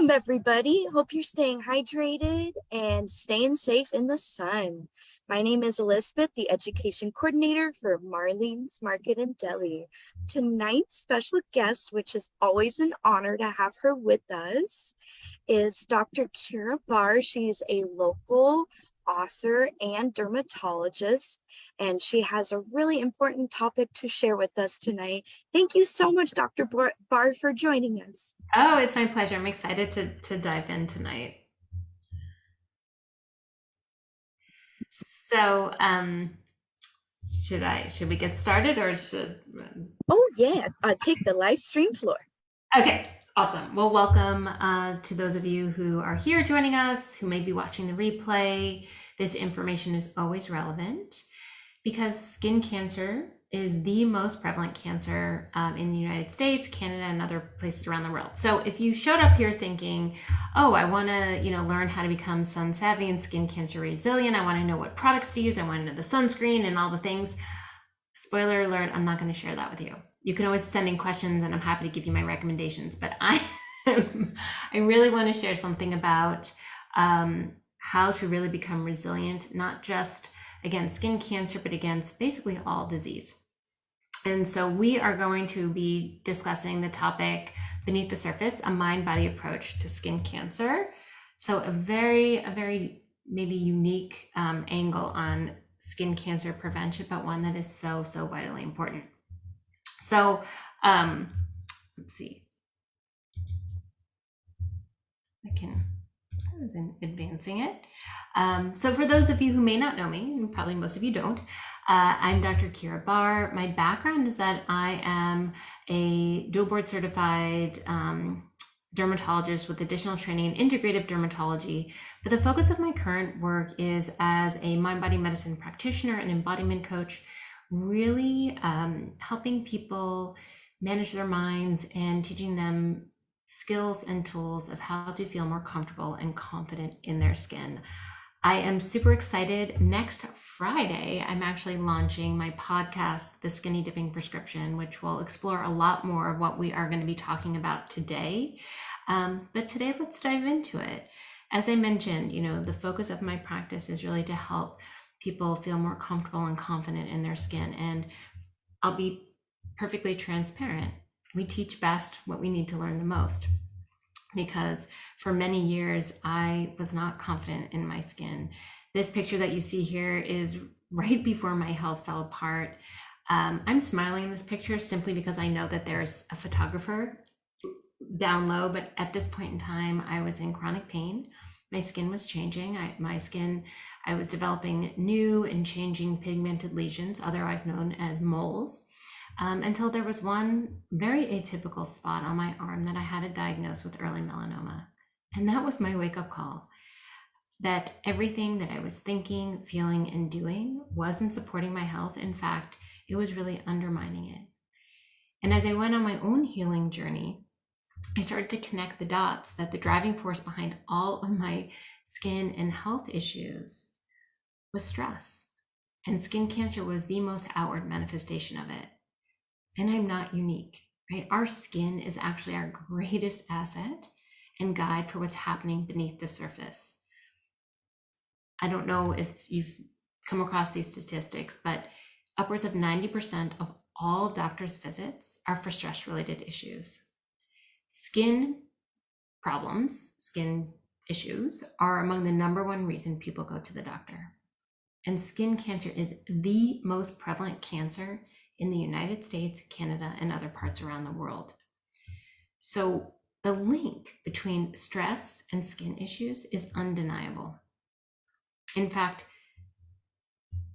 Welcome, everybody. Hope you're staying hydrated and staying safe in the sun. My name is Elizabeth, the education coordinator for Marlene's Market and Deli. Tonight's special guest, which is always an honor to have her with us, is Dr. Keira Barr. She's a local author and dermatologist, and she has a really important topic to share with us tonight. Thank you so much, Dr. Barr, for joining us. Oh, it's my pleasure. I'm excited to dive in tonight. So, should we get started or should Oh, yeah, take the live stream floor. Okay, awesome. Well, welcome to those of you who are here joining us, who may be watching the replay. This information is always relevant because skin cancer is the most prevalent cancer in the United States, Canada, and other places around the world. So if you showed up here thinking, oh, I want to, learn how to become sun savvy and skin cancer resilient, I want to know what products to use, I want to know the sunscreen and all the things. Spoiler alert, I'm not going to share that with you. You can always send in questions and I'm happy to give you my recommendations, but I really want to share something about how to really become resilient, not just against skin cancer, but against basically all disease. And so we are going to be discussing the topic Beneath the Surface, a mind-body approach to skin cancer. So a very maybe unique angle on skin cancer prevention, but one that is so vitally important. So let's see. I was advancing it. So for those of you who may not know me, and probably most of you don't, I'm Dr. Keira Barr. My background is that I am a dual board certified dermatologist with additional training in integrative dermatology, but the focus of my current work is as a mind-body medicine practitioner and embodiment coach, really helping people manage their minds and teaching them skills and tools of how to feel more comfortable and confident in their skin. I am super excited. Next Friday, I'm actually launching my podcast, The Skinny Dipping Prescription, which will explore a lot more of what we are going to be talking about today. But today, let's dive into it. As I mentioned, the focus of my practice is really to help people feel more comfortable and confident in their skin. And I'll be perfectly transparent. We teach best what we need to learn the most, because for many years I was not confident in my skin. This picture that you see here is right before my health fell apart. I'm smiling in this picture simply because I know that there's a photographer down low, but at this point in time I was in chronic pain. My skin was changing. I was developing new and changing pigmented lesions, otherwise known as moles. Until there was one very atypical spot on my arm that I had to diagnose with early melanoma. And that was my wake-up call, that everything that I was thinking, feeling, and doing wasn't supporting my health. In fact, it was really undermining it. And as I went on my own healing journey, I started to connect the dots that the driving force behind all of my skin and health issues was stress. And skin cancer was the most outward manifestation of it. And I'm not unique, right? Our skin is actually our greatest asset and guide for what's happening beneath the surface. I don't know if you've come across these statistics, but upwards of 90% of all doctors' visits are for stress-related issues. Skin problems, skin issues are among the number one reason people go to the doctor. And skin cancer is the most prevalent cancer in the United States, Canada, and other parts around the world. So the link between stress and skin issues is undeniable. In fact,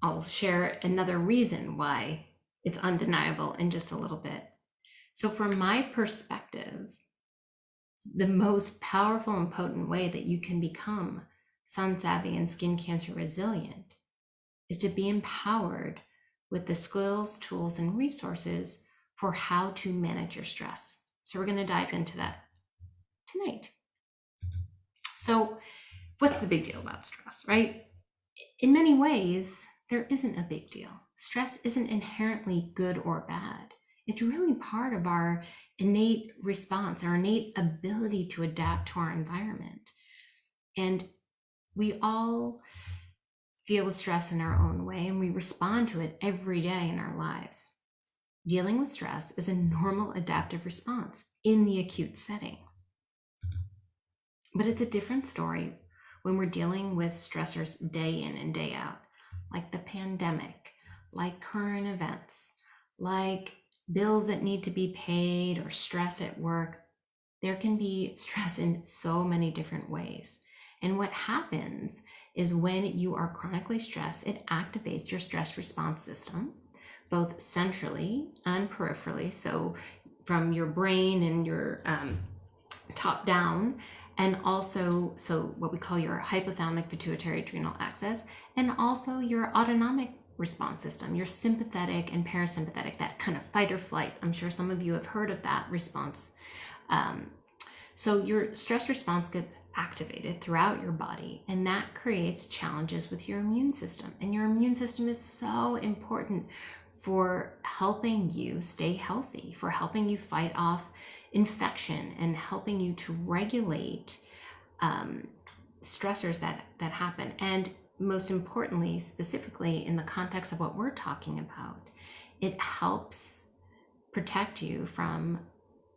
I'll share another reason why it's undeniable in just a little bit. So from my perspective, the most powerful and potent way that you can become sun savvy and skin cancer resilient is to be empowered with the skills, tools, and resources for how to manage your stress. So we're going to dive into that tonight. So what's the big deal about stress, right? In many ways, there isn't a big deal. Stress isn't inherently good or bad. It's really part of our innate response, our innate ability to adapt to our environment. And we all deal with stress in our own way, and we respond to it every day in our lives. Dealing with stress is a normal adaptive response in the acute setting. But it's a different story when we're dealing with stressors day in and day out, like the pandemic, like current events, like bills that need to be paid or stress at work. There can be stress in so many different ways. And what happens is when you are chronically stressed, it activates your stress response system, both centrally and peripherally. So from your brain and your top down, and also so what we call your hypothalamic pituitary adrenal axis, and also your autonomic response system, your sympathetic and parasympathetic, that kind of fight or flight. I'm sure some of you have heard of that response. So your stress response gets activated throughout your body, and that creates challenges with your immune system. And your immune system is so important for helping you stay healthy, for helping you fight off infection, and helping you to regulate stressors that happen. And most importantly, specifically in the context of what we're talking about, it helps protect you from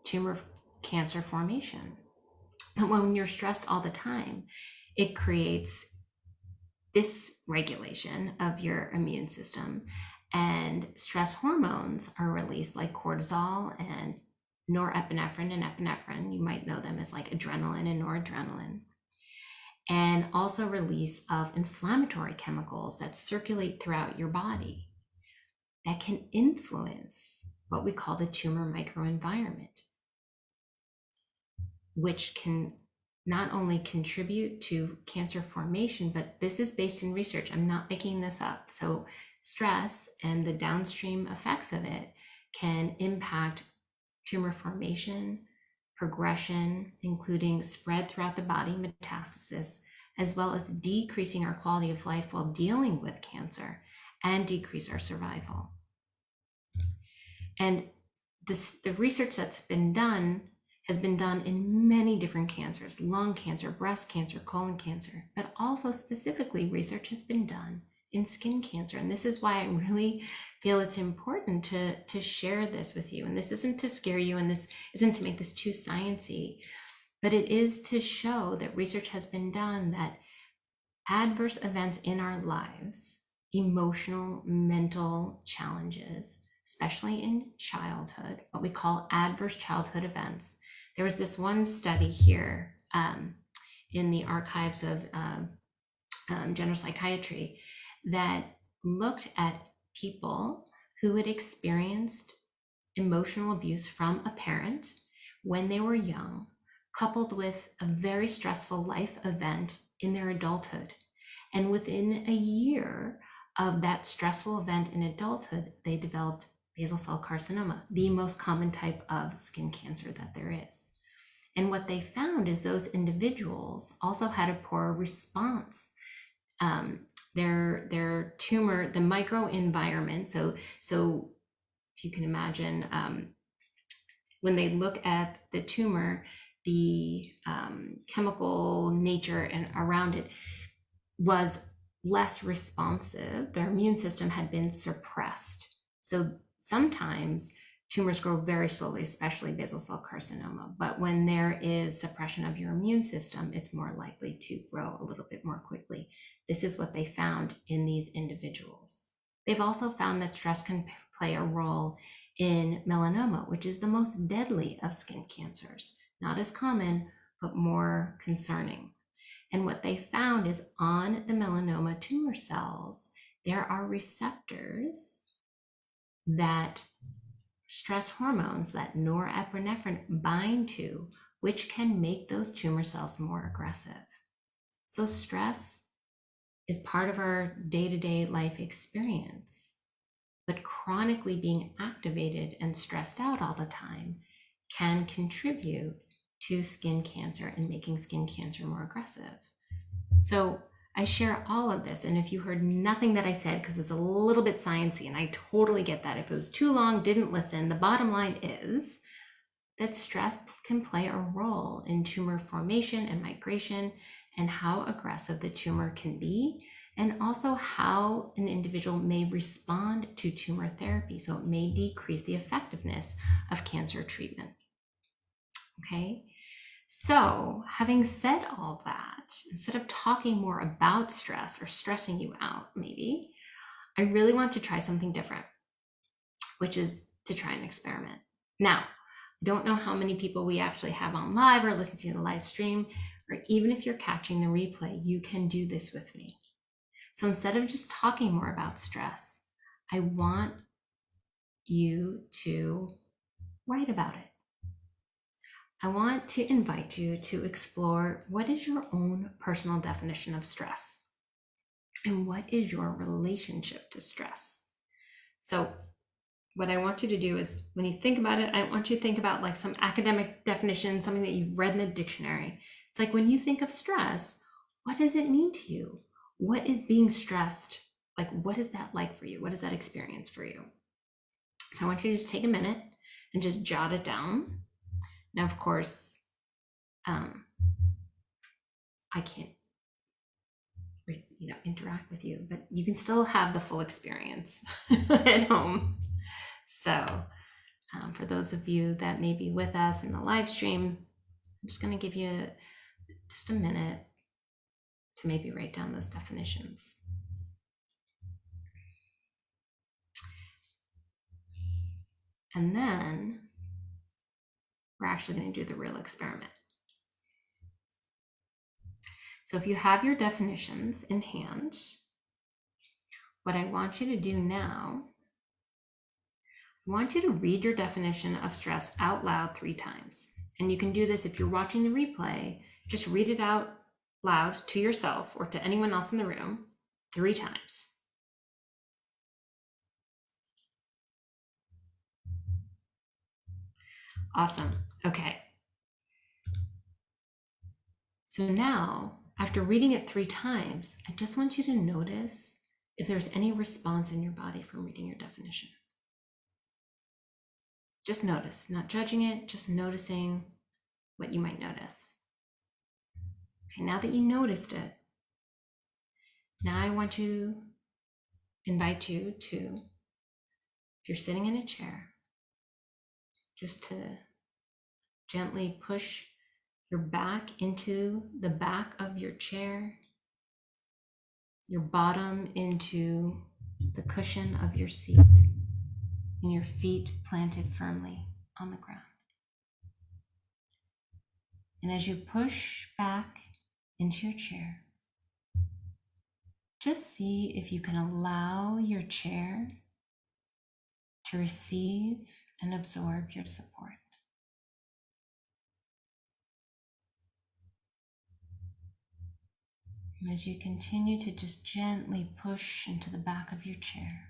tumor cancer formation. And when you're stressed all the time, it creates dysregulation of your immune system, and stress hormones are released, like cortisol and norepinephrine and epinephrine. You might know them as like adrenaline and noradrenaline. And also release of inflammatory chemicals that circulate throughout your body that can influence what we call the tumor microenvironment, which can not only contribute to cancer formation, but this is based in research. I'm not making this up. So stress and the downstream effects of it can impact tumor formation, progression, including spread throughout the body, metastasis, as well as decreasing our quality of life while dealing with cancer, and decrease our survival. And the research that's been done has been done in many different cancers: lung cancer, breast cancer, colon cancer, but also specifically research has been done in skin cancer. And this is why I really feel it's important to share this with you. And this isn't to scare you, and this isn't to make this too sciencey, but it is to show that research has been done that adverse events in our lives, emotional, mental challenges, especially in childhood, what we call adverse childhood events. There was this one study here in the archives of general psychiatry that looked at people who had experienced emotional abuse from a parent when they were young, coupled with a very stressful life event in their adulthood. And within a year of that stressful event in adulthood, they developed basal cell carcinoma, the most common type of skin cancer that there is. And what they found is those individuals also had a poor response. Their tumor, the microenvironment. So if you can imagine, when they look at the tumor, the chemical nature and around it was less responsive. Their immune system had been suppressed. So sometimes tumors grow very slowly, especially basal cell carcinoma. But when there is suppression of your immune system, it's more likely to grow a little bit more quickly. This is what they found in these individuals. They've also found that stress can play a role in melanoma, which is the most deadly of skin cancers. Not as common, but more concerning. And what they found is on the melanoma tumor cells, there are receptors that stress hormones, that norepinephrine, bind to, which can make those tumor cells more aggressive. So stress is part of our day-to-day life experience, but chronically being activated and stressed out all the time can contribute to skin cancer and making skin cancer more aggressive. So I share all of this. And if you heard nothing that I said, because it's a little bit sciencey, and I totally get that. If it was too long, didn't listen, the bottom line is that stress can play a role in tumor formation and migration and how aggressive the tumor can be, and also how an individual may respond to tumor therapy. So it may decrease the effectiveness of cancer treatment. Okay. So, having said all that, instead of talking more about stress or stressing you out, maybe, I really want to try something different, which is to try an experiment. Now, I don't know how many people we actually have on live or listening to the live stream, or even if you're catching the replay, you can do this with me. So instead of just talking more about stress, I want you to write about it. I want to invite you to explore what is your own personal definition of stress and what is your relationship to stress. So what I want you to do is when you think about it, I want you to think about like some academic definition, something that you've read in the dictionary. It's like when you think of stress, what does it mean to you? What is being stressed? Like, what is that like for you? What is that experience for you? So I want you to just take a minute and just jot it down. Now, of course, I can't, interact with you, but you can still have the full experience at home. So for those of you that may be with us in the live stream, I'm just going to give you just a minute to maybe write down those definitions. And then we're actually going to do the real experiment. So if you have your definitions in hand, what I want you to do now, I want you to read your definition of stress out loud 3 times. And you can do this if you're watching the replay, just read it out loud to yourself or to anyone else in the room 3 times. Awesome. Okay. So now, after reading it 3 times, I just want you to notice if there's any response in your body from reading your definition. Just notice, not judging it, just noticing what you might notice. Okay, now that you noticed it, now I want to invite you to, if you're sitting in a chair, just to gently push your back into the back of your chair, your bottom into the cushion of your seat, and your feet planted firmly on the ground. And as you push back into your chair, just see if you can allow your chair to receive and absorb your support. And as you continue to just gently push into the back of your chair,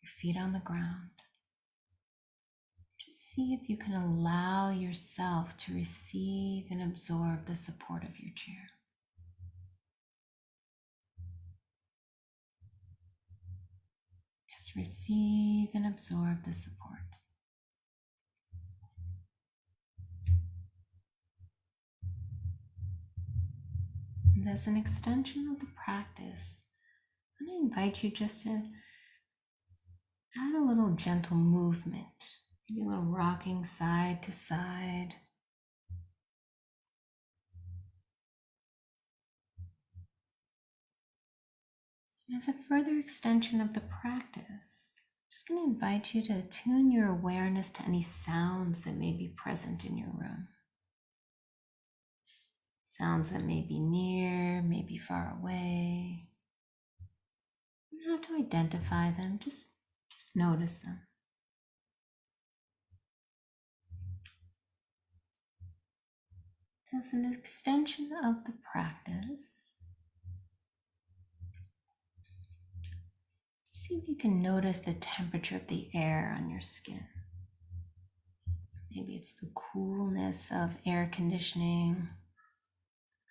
your feet on the ground, just see if you can allow yourself to receive and absorb the support of your chair. Just receive and absorb the support. And as an extension of the practice, I'm going to invite you just to add a little gentle movement, maybe a little rocking side to side. And as a further extension of the practice, I'm just going to invite you to attune your awareness to any sounds that may be present in your room. Sounds that may be near, may be far away. You don't have to identify them, just notice them. As an extension of the practice, see if you can notice the temperature of the air on your skin. Maybe it's the coolness of air conditioning.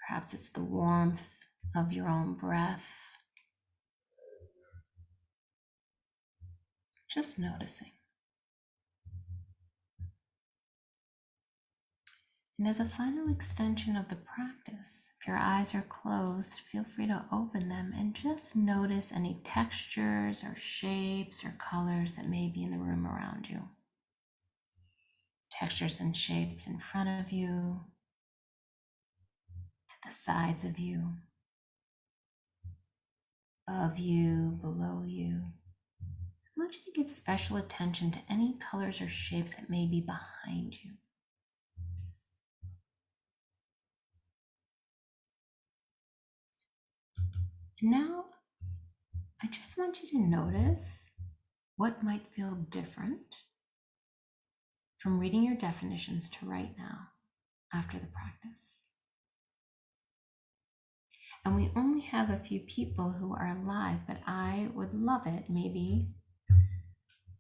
Perhaps it's the warmth of your own breath, just noticing. And as a final extension of the practice, if your eyes are closed, feel free to open them and just notice any textures or shapes or colors that may be in the room around you. Textures and shapes in front of you, to the sides of you, above you, below you. I want you to give special attention to any colors or shapes that may be behind you. And now, I just want you to notice what might feel different from reading your definitions to right now after the practice. And we only have a few people who are alive, but I would love it maybe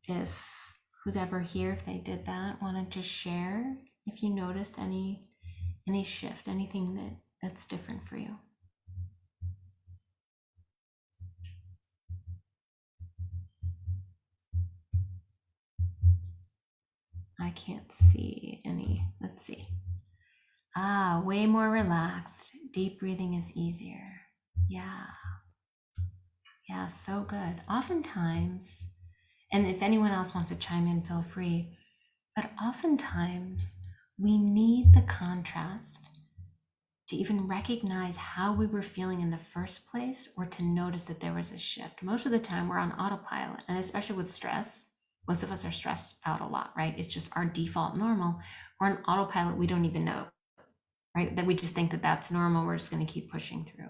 if who's ever here, if they did that, wanted to share if you noticed any shift, anything that's different for you. I can't see any. Let's see. Way more relaxed. Deep breathing is easier. Yeah, so good. Oftentimes, and if anyone else wants to chime in, feel free, but oftentimes we need the contrast to even recognize how we were feeling in the first place, or to notice that there was a shift. Most of the time we're on autopilot, and especially with stress, most of us are stressed out a lot, right? It's just our default normal. We're on autopilot, we don't even know, right? That we just think that that's normal, we're just going to keep pushing through.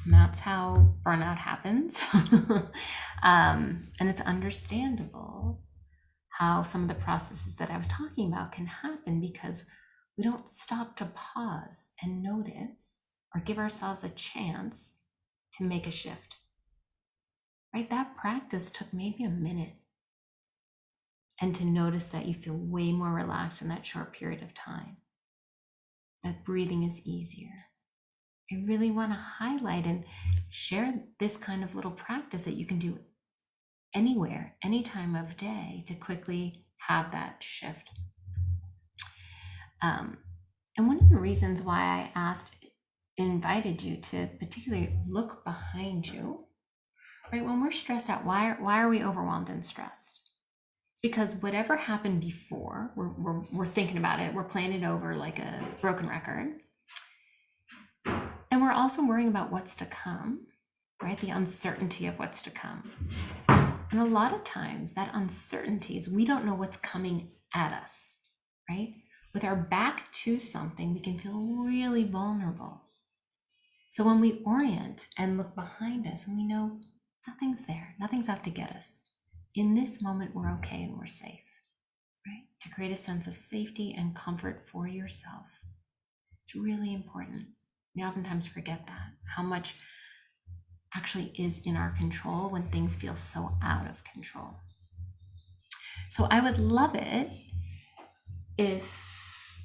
And that's how burnout happens. And it's understandable how some of the processes that I was talking about can happen, because we don't stop to pause and notice or give ourselves a chance to make a shift, right? That practice took maybe a minute, and to notice that you feel way more relaxed in that short period of time, that breathing is easier. I really want to highlight and share this kind of little practice that you can do anywhere, any time of day, to quickly have that shift. And one of the reasons why I invited you to particularly look behind you, right? When we're stressed out, why are we overwhelmed and stressed? Because whatever happened before, we're thinking about it, we're playing it over like a broken record. And we're also worrying about what's to come, right? The uncertainty of what's to come. And a lot of times that uncertainty is we don't know what's coming at us, right? With our back to something, we can feel really vulnerable. So when we orient and look behind us and we know nothing's there, nothing's out to get us, in this moment, we're okay and we're safe, right? To create a sense of safety and comfort for yourself. It's really important. We oftentimes forget that, how much actually is in our control when things feel so out of control. So I would love it if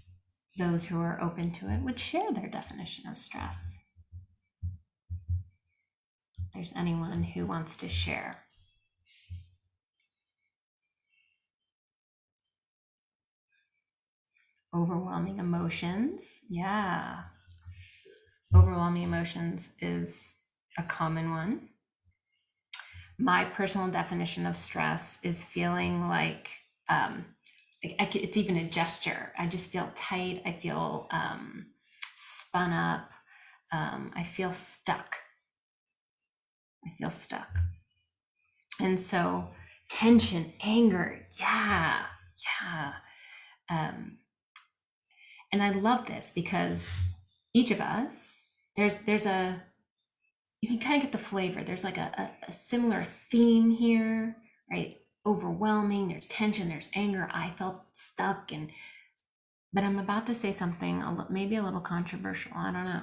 those who are open to it would share their definition of stress. If there's anyone who wants to share. Overwhelming emotions. Yeah. Overwhelming emotions is a common one. My personal definition of stress is feeling like it's even a gesture. I just feel tight. I feel spun up. I feel stuck. And so tension, anger, yeah. And I love this because each of us, there's a, you can kind of get the flavor. There's like a similar theme here, right? Overwhelming, there's tension, there's anger. I felt stuck, but I'm about to say something maybe a little controversial. I don't know.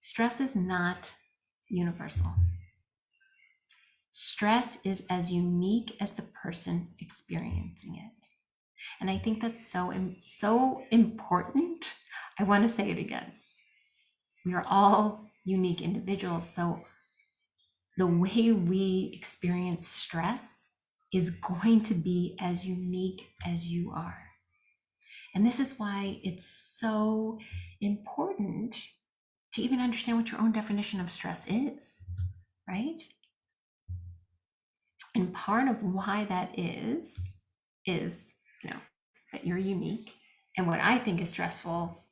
Stress is not universal. Stress is as unique as the person experiencing it. And I think that's so important. I want to say it again. We are all unique individuals. So the way we experience stress is going to be as unique as you are. And this is why it's so important to even understand what your own definition of stress is, right? And part of why that is, that you're unique. And what I think is stressful,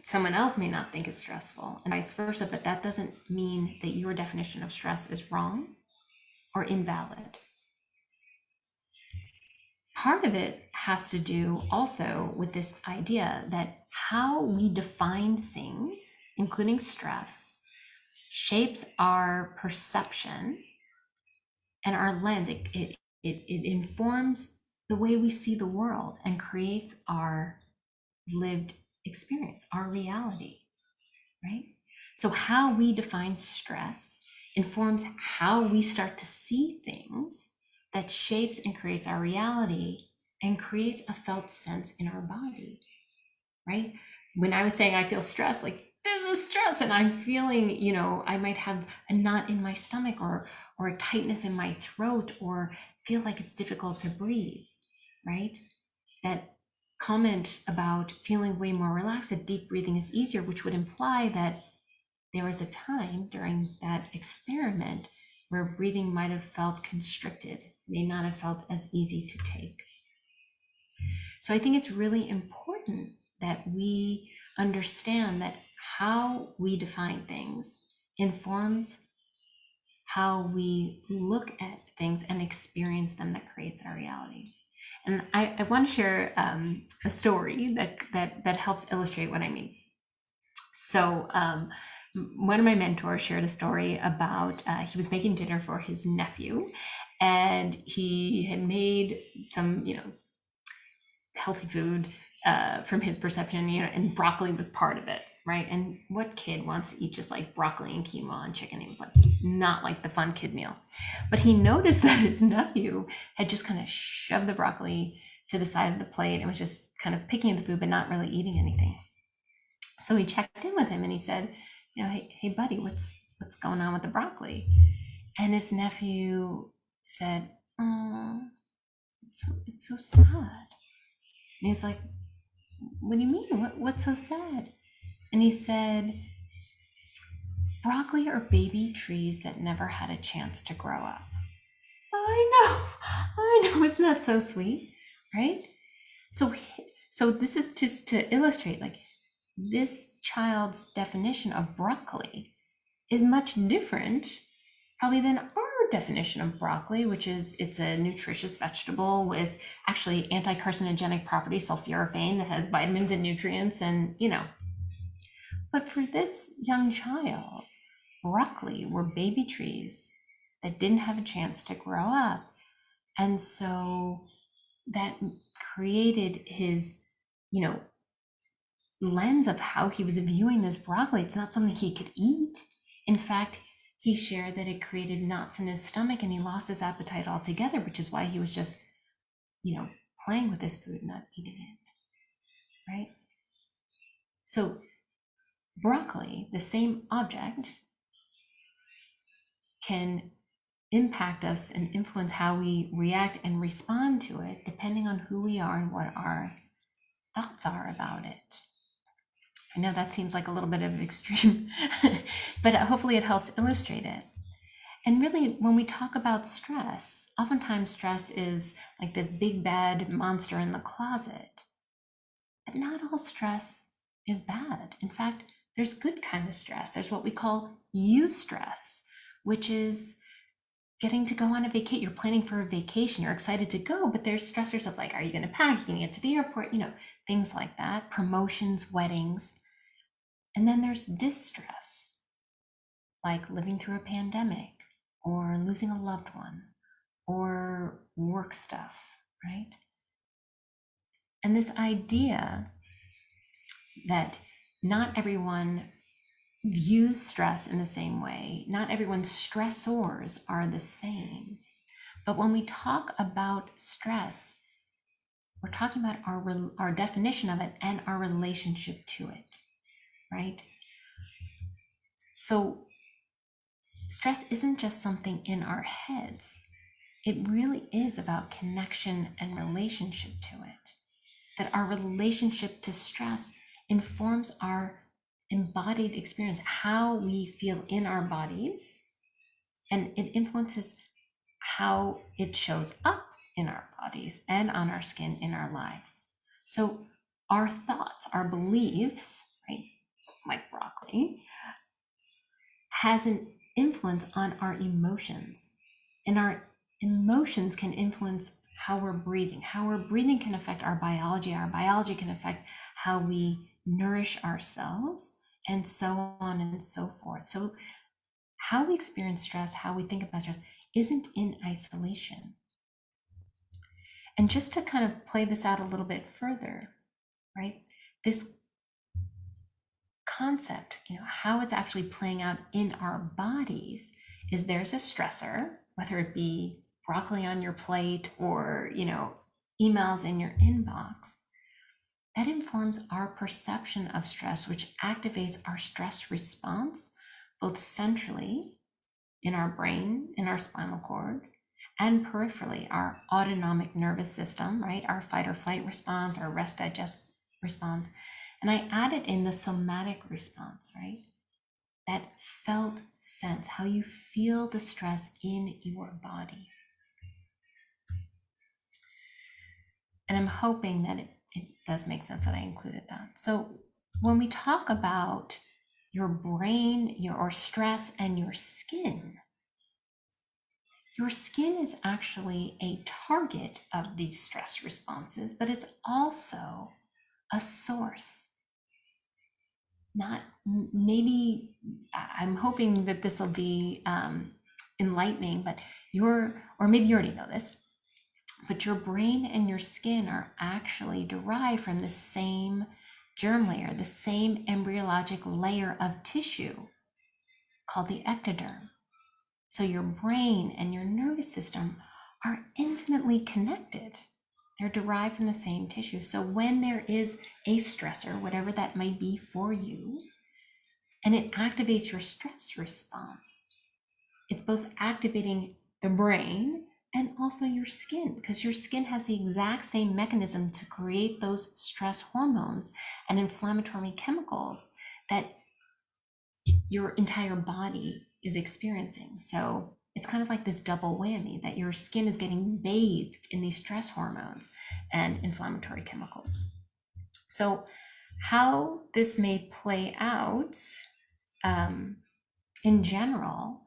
someone else may not think is stressful, and vice versa, but that doesn't mean that your definition of stress is wrong or invalid. Part of it has to do also with this idea that how we define things, including stress, shapes our perception and our lens. It informs the way we see the world and creates our lived experience, our reality, right? So, how we define stress informs how we start to see things, that shapes and creates our reality and creates a felt sense in our body, right? When I was saying I feel stressed, like this is stress, and I'm feeling, I might have a knot in my stomach or a tightness in my throat, or feel like it's difficult to breathe, right? That comment about feeling way more relaxed, that deep breathing is easier, which would imply that there was a time during that experiment where breathing might have felt constricted, may not have felt as easy to take. So I think it's really important that we understand that how we define things informs how we look at things and experience them, that creates our reality. And I want to share a story that helps illustrate what I mean. So one of my mentors shared a story about he was making dinner for his nephew, and he had made some, healthy food from his perception, and broccoli was part of it, right? And what kid wants to eat just like broccoli and quinoa and chicken? He was like, not like the fun kid meal. But he noticed that his nephew had just kind of shoved the broccoli to the side of the plate and was just kind of picking at the food, but not really eating anything. So he checked in with him and he said, hey buddy, what's going on with the broccoli? And his nephew said, oh, it's so sad. And he's like, what do you mean? What's so sad? And he said, broccoli are baby trees that never had a chance to grow up. I know. Isn't that so sweet? Right? So this is just to illustrate, like, this child's definition of broccoli is much different probably than our definition of broccoli, which is it's a nutritious vegetable with actually anti-carcinogenic properties, sulforaphane, that has vitamins and nutrients, and But for this young child, broccoli were baby trees that didn't have a chance to grow up. And so that created his, lens of how he was viewing this broccoli. It's not something he could eat. In fact, he shared that it created knots in his stomach and he lost his appetite altogether, which is why he was just, playing with his food, not eating it, right? So broccoli, the same object, can impact us and influence how we react and respond to it depending on who we are and what our thoughts are about it. I know that seems like a little bit of an extreme, but hopefully it helps illustrate it. And really, when we talk about stress, oftentimes stress is like this big bad monster in the closet. But not all stress is bad. In fact, there's good kind of stress. There's what we call eustress, which is getting to go on a vacation. You're planning for a vacation, you're excited to go, but there's stressors of like, are you going to pack? You're going to get to the airport, things like that, promotions, weddings. And then there's distress, like living through a pandemic or losing a loved one or work stuff, right? And this idea that not everyone views stress in the same way, not everyone's stressors are the same. But when we talk about stress, we're talking about our definition of it and our relationship to it, right? So stress isn't just something in our heads. It really is about connection and relationship to it. That our relationship to stress informs our embodied experience, how we feel in our bodies, and it influences how it shows up in our bodies and on our skin in our lives. So our thoughts, our beliefs, right, like broccoli, has an influence on our emotions. And our emotions can influence how we're breathing. How we're breathing can affect our biology. Our biology can affect how we nourish ourselves, and so on and so forth. So, how we experience stress, how we think about stress, isn't in isolation. And just to kind of play this out a little bit further, right? This concept, how it's actually playing out in our bodies is there's a stressor, whether it be broccoli on your plate or, emails in your inbox, that informs our perception of stress, which activates our stress response, both centrally in our brain, in our spinal cord, and peripherally, our autonomic nervous system, right? Our fight or flight response, our rest digest response. And I added in the somatic response, right? That felt sense, how you feel the stress in your body. And I'm hoping that it does make sense that I included that. So when we talk about your brain, your stress, and your skin is actually a target of these stress responses, but it's also a source. Not maybe, I'm hoping that this will be enlightening, but or maybe you already know this, but your brain and your skin are actually derived from the same germ layer, the same embryologic layer of tissue called the ectoderm. So your brain and your nervous system are intimately connected. They're derived from the same tissue. So when there is a stressor, whatever that might be for you, and it activates your stress response, it's both activating the brain and also your skin, because your skin has the exact same mechanism to create those stress hormones and inflammatory chemicals that your entire body is experiencing. So it's kind of like this double whammy, that your skin is getting bathed in these stress hormones and inflammatory chemicals. So how this may play out in general,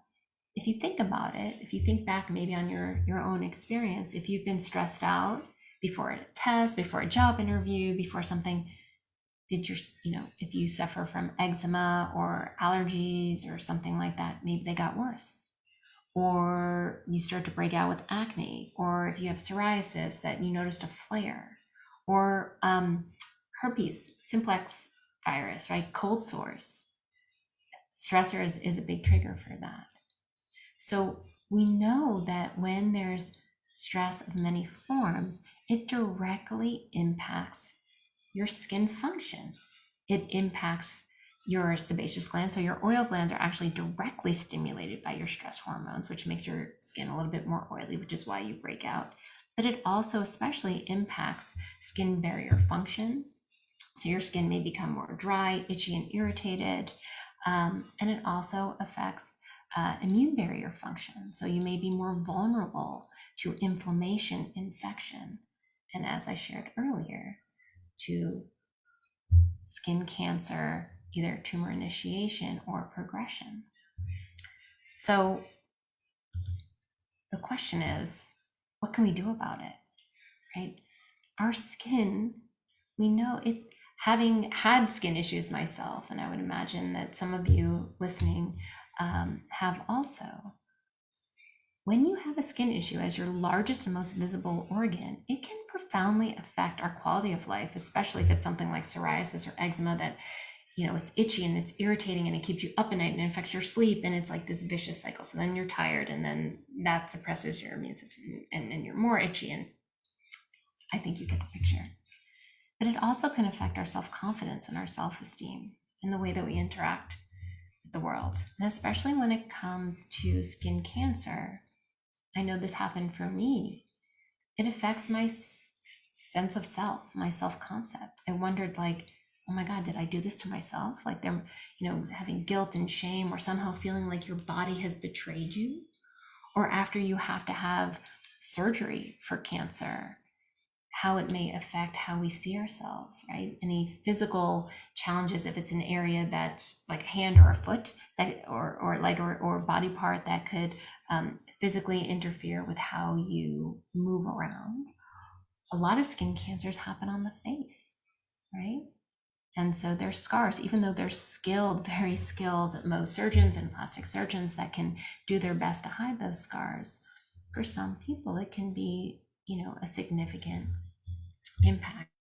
if you think about it, if you think back maybe on your own experience, if you've been stressed out before a test, before a job interview, before something, if you suffer from eczema or allergies or something like that, maybe they got worse. Or you start to break out with acne, or if you have psoriasis that you noticed a flare, or herpes simplex virus, right? Cold sores. Stressor is a big trigger for that. So we know that when there's stress of many forms, it directly impacts your skin function. It impacts your sebaceous glands. So your oil glands are actually directly stimulated by your stress hormones, which makes your skin a little bit more oily, which is why you break out. But it also especially impacts skin barrier function. So your skin may become more dry, itchy, and irritated. And it also affects immune barrier function. So you may be more vulnerable to inflammation, infection, and as I shared earlier, to skin cancer, either tumor initiation or progression. So the question is, what can we do about it, right? Our skin, we know it, having had skin issues myself, and I would imagine that some of you listening have also. When you have a skin issue as your largest and most visible organ, it can profoundly affect our quality of life, especially if it's something like psoriasis or eczema that, it's itchy and it's irritating and it keeps you up at night and it affects your sleep, and it's like this vicious cycle. So then you're tired, and then that suppresses your immune system, and then you're more itchy, and I think you get the picture. But it also can affect our self-confidence and our self-esteem in the way that we interact the world. And especially when it comes to skin cancer, I know this happened for me. It affects my sense of self, my self-concept. I wondered, like, oh my God, did I do this to myself? Like, they're, having guilt and shame, or somehow feeling like your body has betrayed you. Or after you have to have surgery for cancer, how it may affect how we see ourselves, right? Any physical challenges, if it's an area that's like a hand or a foot, that or leg or body part that could physically interfere with how you move around. A lot of skin cancers happen on the face, right? And so there's scars, even though they're skilled, very skilled Mohs surgeons and plastic surgeons that can do their best to hide those scars. For some people, it can be, a significant impact.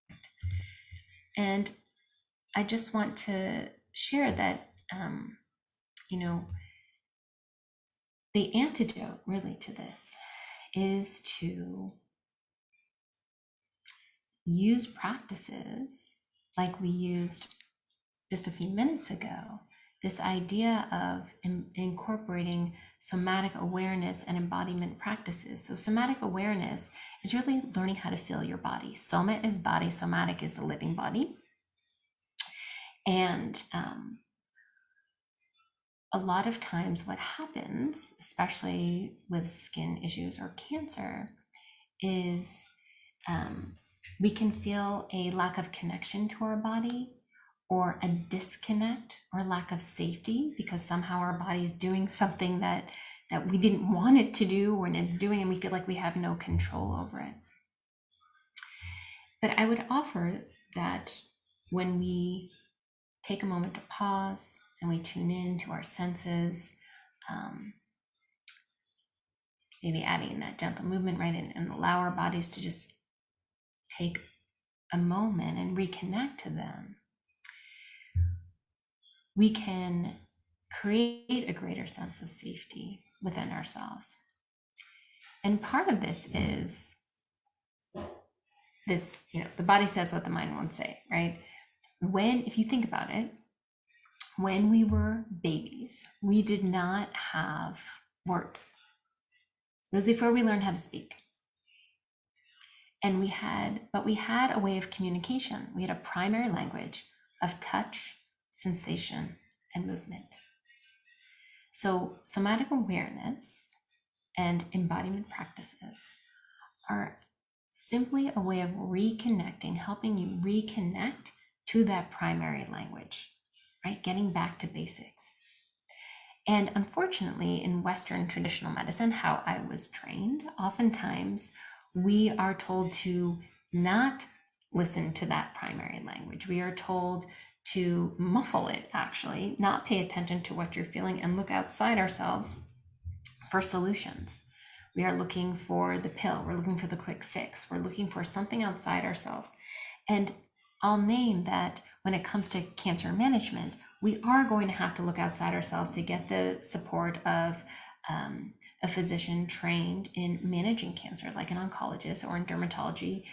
And I just want to share that, the antidote really to this is to use practices like we used just a few minutes ago. This idea of incorporating somatic awareness and embodiment practices. So somatic awareness is really learning how to feel your body. Soma is body, somatic is the living body. And a lot of times what happens, especially with skin issues or cancer, is we can feel a lack of connection to our body, or a disconnect or lack of safety, because somehow our body is doing something that we didn't want it to do, or it's doing, and we feel like we have no control over it. But I would offer that when we take a moment to pause and we tune in to our senses, maybe adding in that gentle movement, right, and allow our bodies to just take a moment and reconnect to them, we can create a greater sense of safety within ourselves. And part of this is this, the body says what the mind won't say, right? If you think about it, when we were babies, we did not have words. It was before we learned how to speak. And we had a way of communication. We had a primary language of touch, sensation, and movement. So somatic awareness and embodiment practices are simply a way of reconnecting, helping you reconnect to that primary language, right? Getting back to basics. And unfortunately, in Western traditional medicine, how I was trained, oftentimes we are told to not listen to that primary language. We are told to muffle it, actually, not pay attention to what you're feeling, and look outside ourselves for solutions. We are looking for the pill, we're looking for the quick fix, we're looking for something outside ourselves. And I'll name that when it comes to cancer management, we are going to have to look outside ourselves to get the support of a physician trained in managing cancer, like an oncologist, or in dermatology.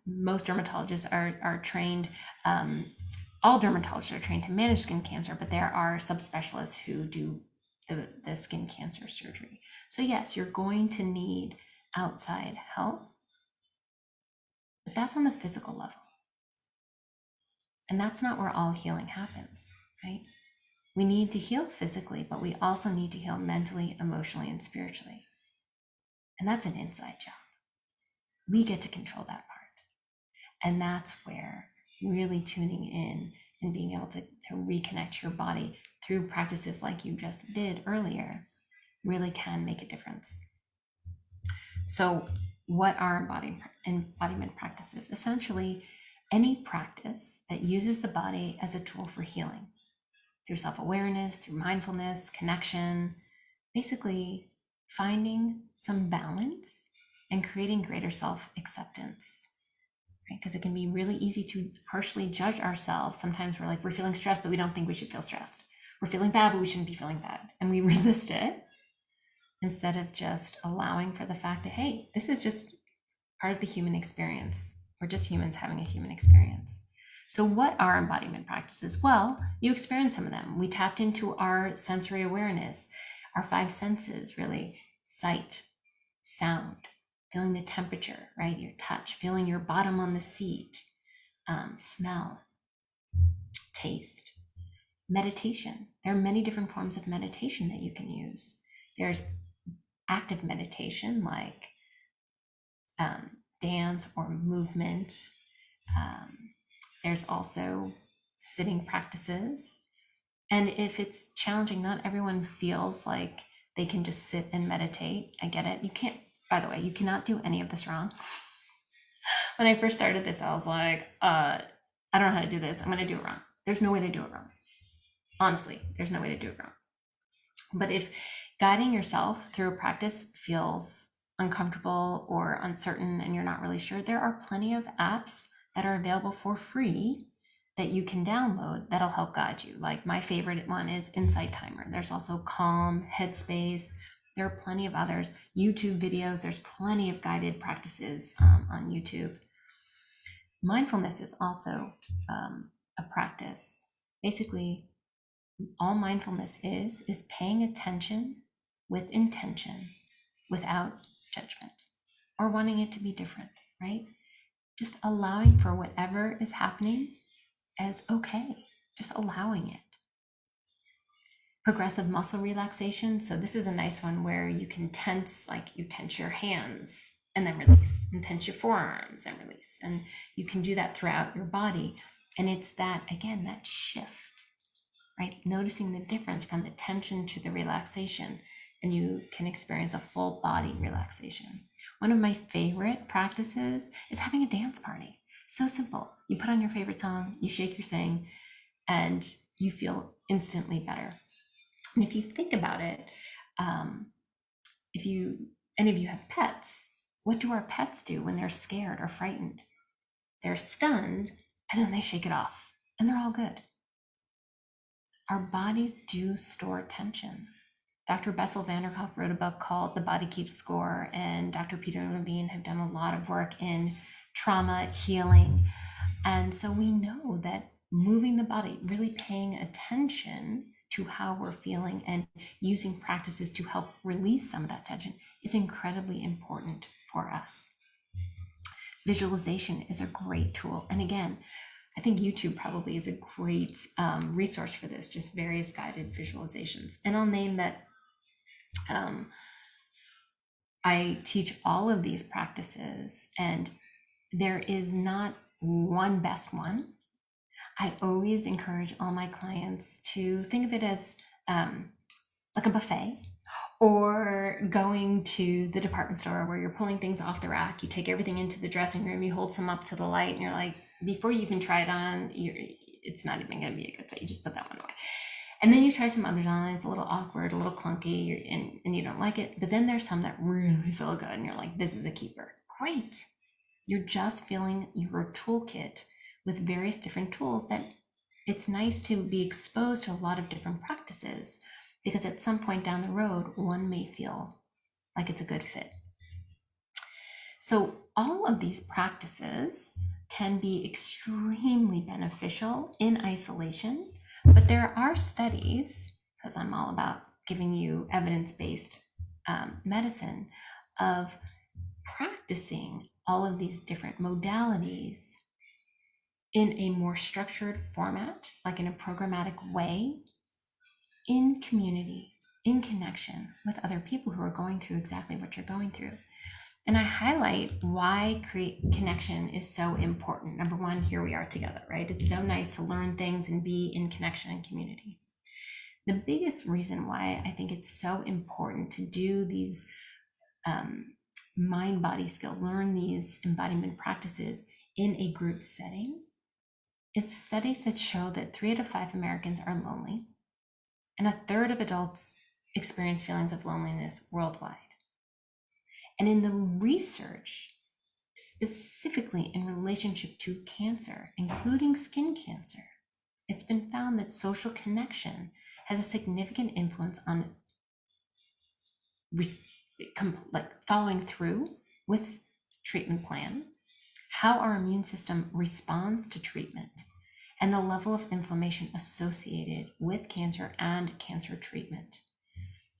Most dermatologists are trained, all dermatologists are trained to manage skin cancer, but there are subspecialists who do the skin cancer surgery. So yes, you're going to need outside help, but that's on the physical level. And that's not where all healing happens, right? We need to heal physically, but we also need to heal mentally, emotionally, and spiritually. And that's an inside job. We get to control that part. And that's where really tuning in and being able to reconnect your body through practices like you just did earlier really can make a difference. So what are embodiment practices? Essentially, any practice that uses the body as a tool for healing through self-awareness, through mindfulness, connection, basically finding some balance and creating greater self-acceptance, right? Because it can be really easy to harshly judge ourselves. Sometimes we're like, we're feeling stressed, but we don't think we should feel stressed. We're feeling bad, but we shouldn't be feeling bad. And we resist it instead of just allowing for the fact that, hey, this is just part of the human experience. We're just humans having a human experience. So what are embodiment practices? Well, you experienced some of them. We tapped into our sensory awareness, our five senses, really: sight, sound, feeling the temperature, right? Your touch, feeling your bottom on the seat, smell, taste, meditation. There are many different forms of meditation that you can use. There's active meditation like dance or movement. Um, there's also sitting practices. And if it's challenging, not everyone feels like they can just sit and meditate. I get it. You can't, by the way, you cannot do any of this wrong. When I first started this, I was like, I don't know how to do this. I'm going to do it wrong. There's no way to do it wrong. Honestly, there's no way to do it wrong. But if guiding yourself through a practice feels uncomfortable or uncertain and you're not really sure, there are plenty of apps that are available for free that you can download that'll help guide you. Like my favorite one is Insight Timer. There's also Calm, Headspace. There are plenty of others. YouTube videos, there's plenty of guided practices on YouTube. Mindfulness is also a practice. Basically, all mindfulness is paying attention with intention without judgment or wanting it to be different, right? Just allowing for whatever is happening as okay, just allowing it. Progressive muscle relaxation. So this is a nice one where you can tense, like you tense your hands and then release, and tense your forearms and release. And you can do that throughout your body. And it's that, again, that shift, right? Noticing the difference from the tension to the relaxation, and you can experience a full body relaxation. One of my favorite practices is having a dance party. So simple. You put on your favorite song, you shake your thing, and you feel instantly better. And if you think about it, if any of you have pets, what do our pets do when they're scared or frightened? They're stunned, and then they shake it off, and they're all good. Our bodies do store tension. Dr. Bessel van der Kolk wrote a book called The Body Keeps Score, and Dr. Peter Levine have done a lot of work in trauma healing. And so we know that moving the body, really paying attention to how we're feeling and using practices to help release some of that tension is incredibly important for us. Visualization is a great tool. And again, I think YouTube probably is a great resource for this, just various guided visualizations. And I'll name that I teach all of these practices, and there is not one best one. I always encourage all my clients to think of it as like a buffet, or going to the department store where you're pulling things off the rack. You take everything into the dressing room, you hold some up to the light, and you're like, before you even try it on, it's not even going to be a good fit. You just put that one away. And then you try some others on, it's a little awkward, a little clunky, and you don't like it. But then there's some that really feel good, and you're like, this is a keeper. Great. You're just filling your toolkit with various different tools that it's nice to be exposed to a lot of different practices, because at some point down the road, one may feel like it's a good fit. So all of these practices can be extremely beneficial in isolation, but there are studies, because I'm all about giving you evidence-based medicine, of practicing all of these different modalities in a more structured format, like in a programmatic way, in community, in connection with other people who are going through exactly what you're going through. And I highlight why connection is so important. Number one, here we are together, right? It's so nice to learn things and be in connection and community. The biggest reason why I think it's so important to do these mind-body skills, learn these embodiment practices in a group setting, is the studies that show that 3 out of 5 Americans are lonely, and a third of adults experience feelings of loneliness worldwide. And in the research, specifically in relationship to cancer, including skin cancer, it's been found that social connection has a significant influence on following through with treatment plan, how our immune system responds to treatment, and the level of inflammation associated with cancer and cancer treatment.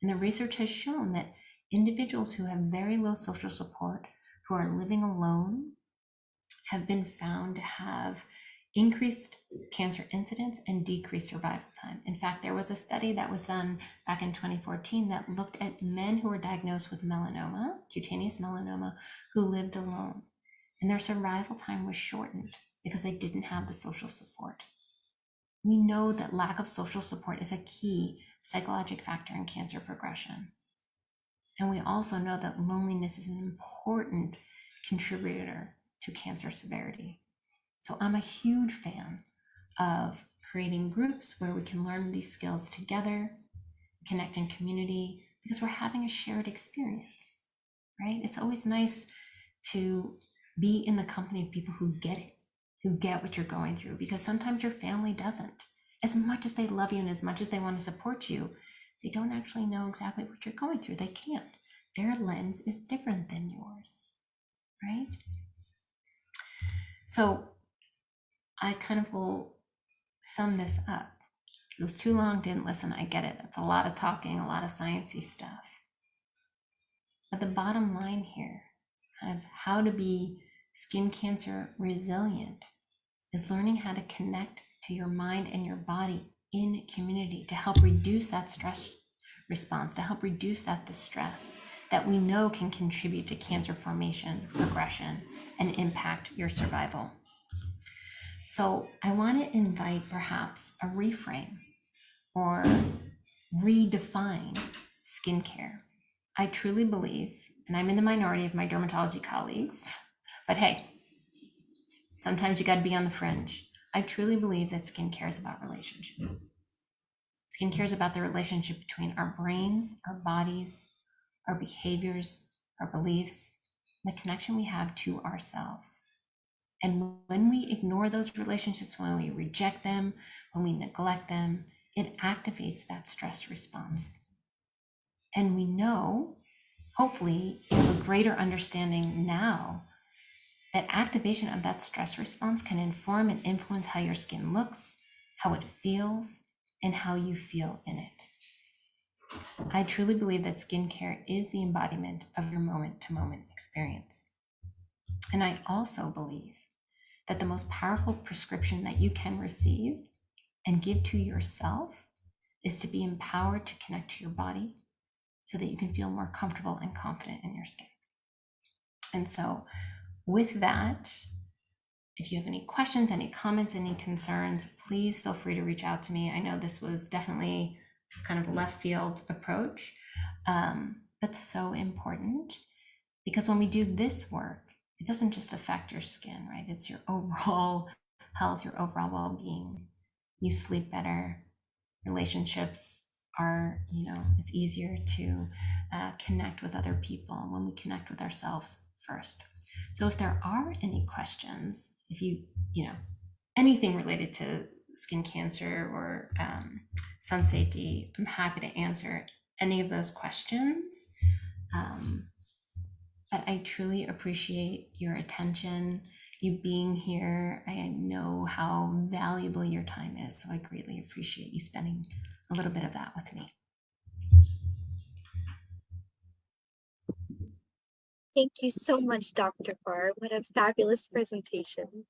And the research has shown that individuals who have very low social support, who are living alone, have been found to have increased cancer incidence and decreased survival time. In fact, there was a study that was done back in 2014 that looked at men who were diagnosed with melanoma, cutaneous melanoma, who lived alone. And their survival time was shortened because they didn't have the social support. We know that lack of social support is a key psychological factor in cancer progression. And we also know that loneliness is an important contributor to cancer severity. So I'm a huge fan of creating groups where we can learn these skills together, connect in community, because we're having a shared experience, right? It's always nice to be in the company of people who get it, who get what you're going through, because sometimes your family doesn't. As much as they love you and as much as they want to support you, they don't actually know exactly what you're going through. They can't. Their lens is different than yours, right? So I kind of will sum this up. It was too long, didn't listen. I get it. That's a lot of talking, a lot of sciencey stuff. But the bottom line here, kind of how to be skin cancer resilient, is learning how to connect to your mind and your body in community to help reduce that stress response, to help reduce that distress that we know can contribute to cancer formation, progression, and impact your survival. So I want to invite perhaps a reframe or redefine skincare. I truly believe, and I'm in the minority of my dermatology colleagues, but hey, sometimes you got to be on the fringe. I truly believe that skincare is about relationship. Skincare is about the relationship between our brains, our bodies, our behaviors, our beliefs, the connection we have to ourselves. And when we ignore those relationships, when we reject them, when we neglect them, it activates that stress response. And we know, hopefully, you have a greater understanding now that activation of that stress response can inform and influence how your skin looks, how it feels, and how you feel in it. I truly believe that skincare is the embodiment of your moment to moment experience. And I also believe that the most powerful prescription that you can receive and give to yourself is to be empowered to connect to your body so that you can feel more comfortable and confident in your skin. And so, with that, if you have any questions, any comments, any concerns, please feel free to reach out to me. I know this was definitely kind of a left field approach, but so important, because when we do this work, it doesn't just affect your skin, right? It's your overall health, your overall well-being. You sleep better, relationships are, it's easier to connect with other people when we connect with ourselves first. So if there are any questions, if you anything related to skin cancer or sun safety, I'm happy to answer any of those questions. But I truly appreciate your attention, you being here. I know how valuable your time is, so I greatly appreciate you spending a little bit of that with me. Thank you so much, Dr. Barr. What a fabulous presentation.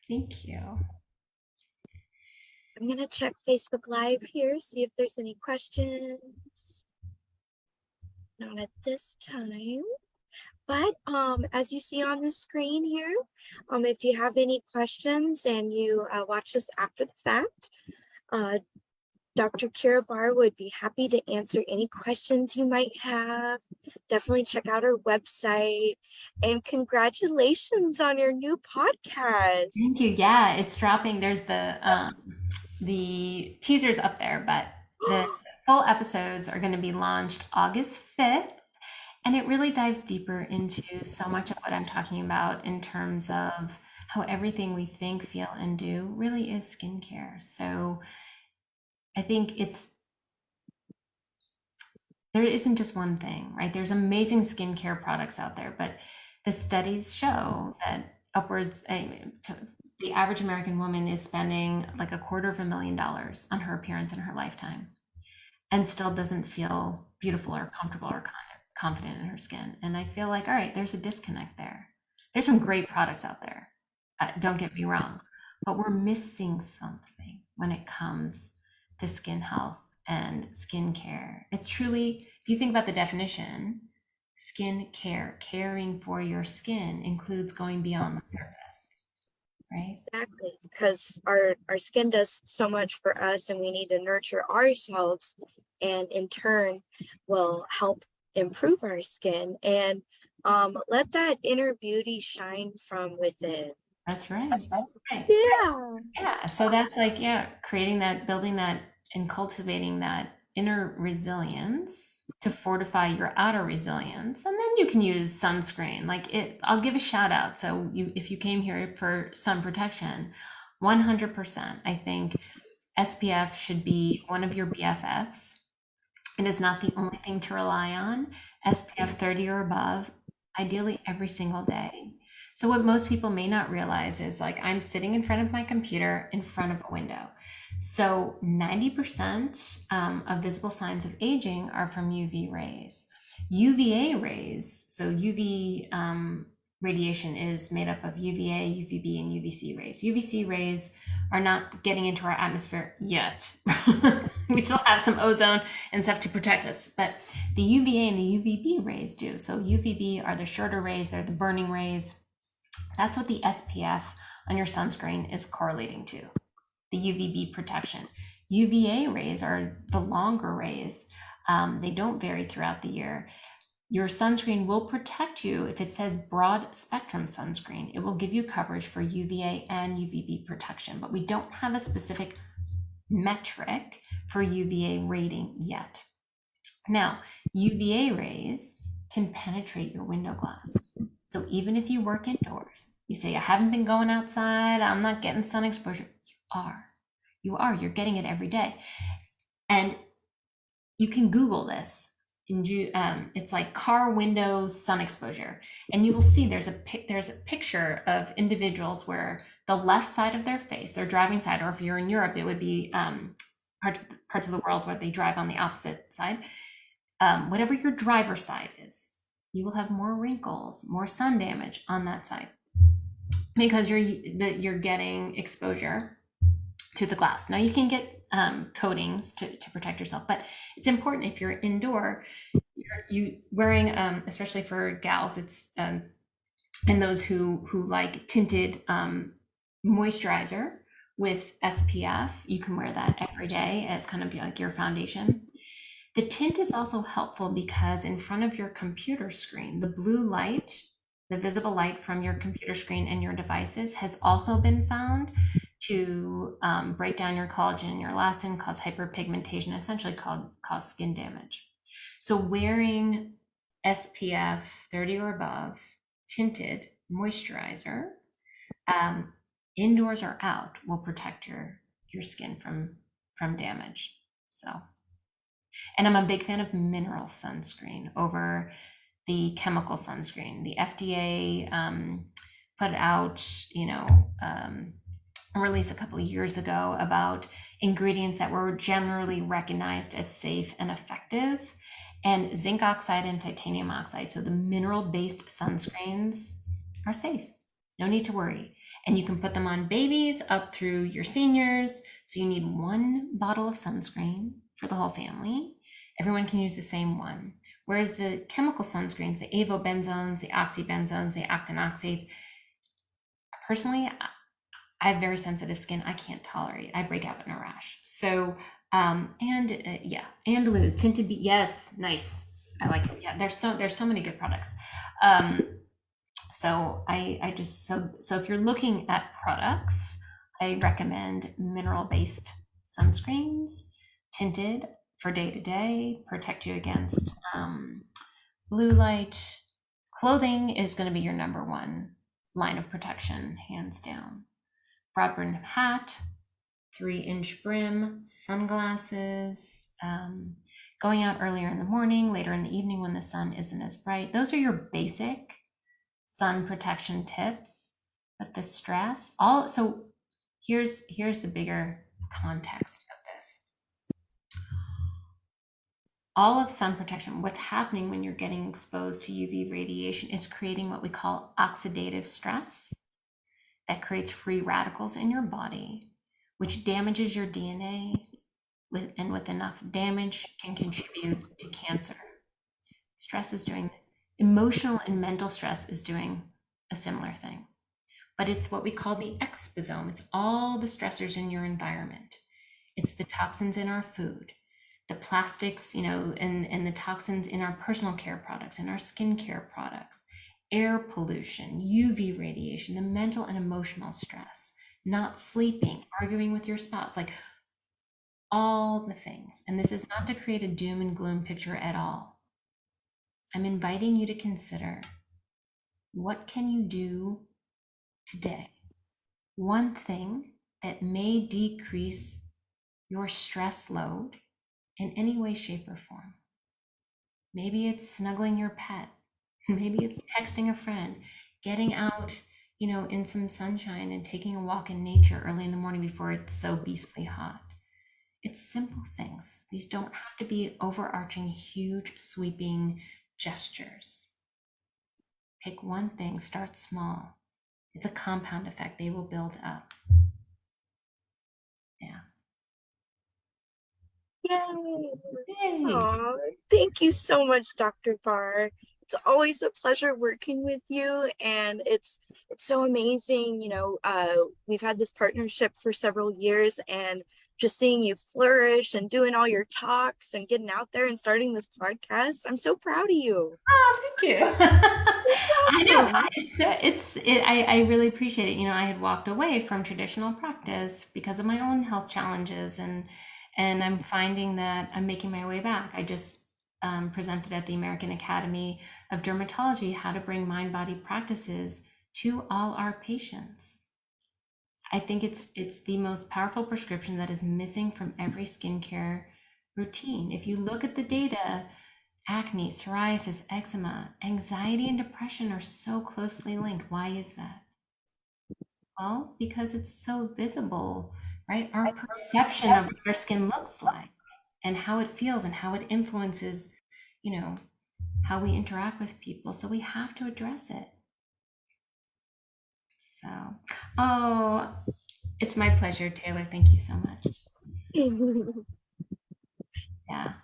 Thank you. I'm going to check Facebook Live here, see if there's any questions. Not at this time. But as you see on the screen here, if you have any questions and you watch this after the fact, Dr. Keira Barr would be happy to answer any questions you might have. Definitely check out our website, and congratulations on your new podcast. Thank you. Yeah, it's dropping. There's the teasers up there, but the full episodes are going to be launched August 5th. And it really dives deeper into so much of what I'm talking about in terms of how everything we think, feel, and do really is skincare. So I think there isn't just one thing, right? There's amazing skincare products out there, but the studies show that upwards the average American woman is spending like $250,000 on her appearance in her lifetime and still doesn't feel beautiful or comfortable or confident in her skin. And I feel like, all right, there's a disconnect there. There's some great products out there. Don't get me wrong, but we're missing something when it comes to skin health and skincare. It's truly, if you think about the definition, skin care, caring for your skin includes going beyond the surface, right? Exactly, because our skin does so much for us, and we need to nurture ourselves, and in turn, will help improve our skin and let that inner beauty shine from within. That's right. That's right. Right. Yeah, Yeah. So that's like, yeah, creating that, building that, and cultivating that inner resilience to fortify your outer resilience. And then you can use sunscreen. Like it, I'll give a shout out. So you, if you came here for sun protection, 100%, I think SPF should be one of your BFFs. It is not the only thing to rely on. SPF 30 or above, ideally every single day. So, what most people may not realize is like I'm sitting in front of my computer in front of a window. So, 90% of visible signs of aging are from UV rays. UVA rays, so UV radiation is made up of UVA, UVB, and UVC rays. UVC rays are not getting into our atmosphere yet. We still have some ozone and stuff to protect us, but the UVA and the UVB rays do. So UVB are the shorter rays, they're the burning rays. That's what the SPF on your sunscreen is correlating to, the UVB protection. UVA rays are the longer rays. They don't vary throughout the year. Your sunscreen will protect you if it says broad spectrum sunscreen. It will give you coverage for UVA and UVB protection, but we don't have a specific metric for UVA rating yet. Now, UVA rays can penetrate your window glass. So even if you work indoors, you say, I haven't been going outside, I'm not getting sun exposure. You are. You are. You're getting it every day. And you can Google this. It's like car window sun exposure, and you will see there's a picture of individuals where the left side of their face, their driving side, or if you're in Europe, it would be parts of the world where they drive on the opposite side. Whatever your driver's side is, you will have more wrinkles, more sun damage on that side because you're getting exposure to the glass. Now you can get coatings to protect yourself, but it's important if you're indoor, you wearing, especially for gals, it's and those who like tinted moisturizer with SPF. You can wear that every day as kind of like your foundation. The tint is also helpful because in front of your computer screen, the blue light, the visible light from your computer screen and your devices has also been found to break down your collagen and your elastin, cause hyperpigmentation, essentially cause skin damage. So wearing SPF 30 or above tinted moisturizer, indoors or out, will protect your skin from damage. So, and I'm a big fan of mineral sunscreen over the chemical sunscreen. The FDA put out, a release a couple of years ago about ingredients that were generally recognized as safe and effective, and zinc oxide and titanium oxide. So the mineral-based sunscreens are safe. No need to worry. And you can put them on babies up through your seniors. So you need one bottle of sunscreen for the whole family. Everyone can use the same one. Whereas the chemical sunscreens, the avobenzones, the oxybenzones, the octinoxates, personally, I have very sensitive skin. I can't tolerate. I break out in a rash. So, and lose tinted. Yes, nice. I like it. Yeah, there's so many good products. So I just so if you're looking at products, I recommend mineral-based sunscreens, tinted for day to day, protect you against blue light. Clothing is going to be your number one line of protection, hands down. Broad brim hat, 3-inch brim, sunglasses, going out earlier in the morning, later in the evening when the sun isn't as bright. Those are your basic sun protection tips. But the stress, all so here's the bigger context of this. All of sun protection, what's happening when you're getting exposed to UV radiation is creating what we call oxidative stress that creates free radicals in your body, which damages your DNA, and with enough damage can contribute to cancer. Stress is doing, emotional and mental stress is doing a similar thing. But it's what we call the exposome. It's all the stressors in your environment. It's the toxins in our food, the plastics, and the toxins in our personal care products and our skincare products, air pollution, UV radiation, the mental and emotional stress, not sleeping, arguing with your spouse, like all the things. And this is not to create a doom and gloom picture at all. I'm inviting you to consider, what can you do today? One thing that may decrease your stress load in any way, shape, or form. Maybe it's snuggling your pet. Maybe it's texting a friend, getting out, in some sunshine and taking a walk in nature early in the morning before it's so beastly hot. It's simple things. These don't have to be overarching, huge, sweeping gestures. Pick one thing, start small. It's a compound effect. They will build up. Yeah. Yay! Yay. Aw, thank you so much, Dr. Barr. It's always a pleasure working with you, and it's so amazing. We've had this partnership for several years, and just seeing you flourish and doing all your talks and getting out there and starting this podcast, I'm so proud of you. Oh, thank you. I know. Awesome. I really appreciate it. I had walked away from traditional practice because of my own health challenges, and I'm finding that I'm making my way back. I just presented at the American Academy of Dermatology how to bring mind-body practices to all our patients. I think it's the most powerful prescription that is missing from every skincare routine. If you look at the data, acne, psoriasis, eczema, anxiety, and depression are so closely linked. Why is that? Well, because it's so visible, right? Our perception of what our skin looks like and how it feels and how it influences, you know, how we interact with people. So we have to address it. So, oh, it's my pleasure, Taylor. Thank you so much. Yeah.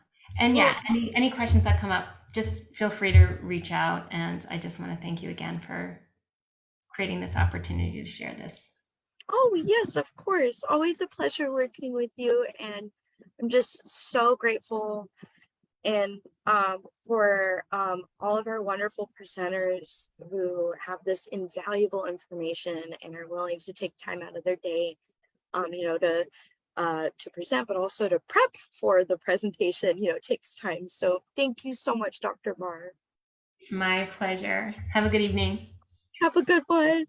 And Well, yeah, any questions that come up, just feel free to reach out. And I just want to thank you again for creating this opportunity to share this. oh, yes, of course. Always a pleasure working with you. And I'm just so grateful and for all of our wonderful presenters who have this invaluable information and are willing to take time out of their day, to present, but also to prep for the presentation. It takes time. So thank you so much, Dr. Barr. It's my pleasure. Have a good evening. Have a good one.